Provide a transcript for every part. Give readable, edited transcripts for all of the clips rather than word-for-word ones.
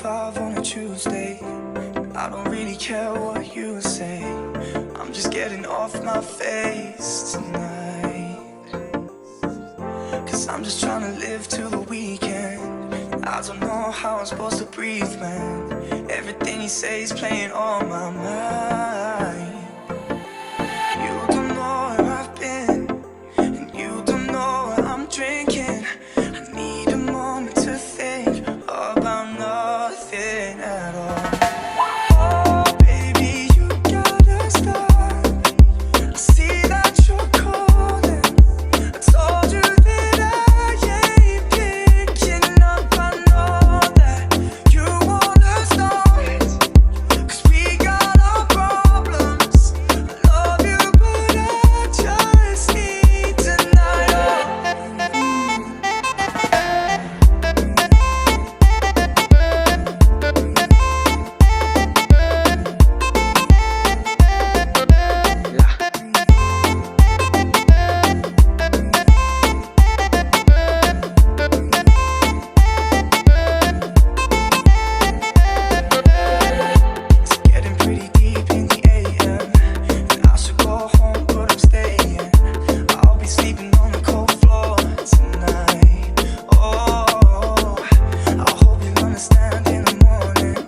5 on a Tuesday. I don't really care what you say. I'm just getting off my face tonight, 'cause I'm just trying to live till the weekend. I don't know how I'm supposed to breathe, man. Everything you say is playing on my mind. You don't know where I've been, and you don't know what I'm drinking. I need a moment to think about nothing at all. Oh, baby, you gotta stop. I see that you're calling. I told you that I ain't picking up. I know that you wanna start, 'cause we got our problems. I love you, but I just need tonight. It's getting pretty deep in the AM, and I should go home, but I'm staying. I'll be sleeping on the cold floor tonight. Oh, I hope you'll understand in the morning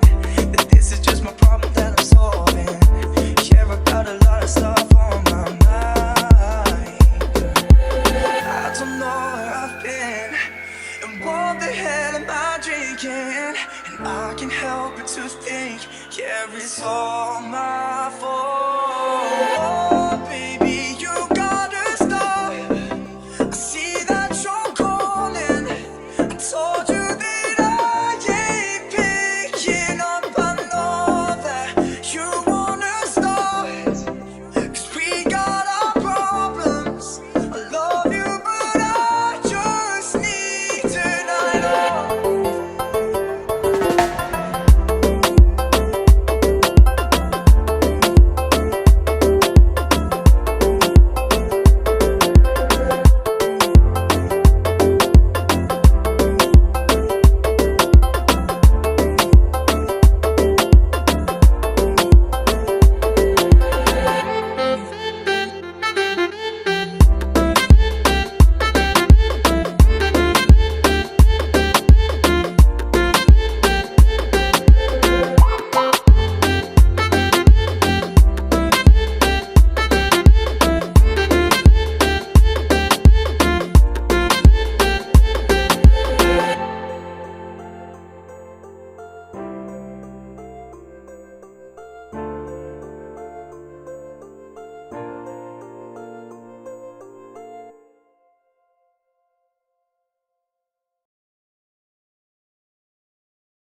that this is just my problem that I'm solving. Yeah, I got a lot of stuff on my mind. I don't know where I've been, and what the hell am I drinking? And I can't help but to think, yeah, it's all my fault.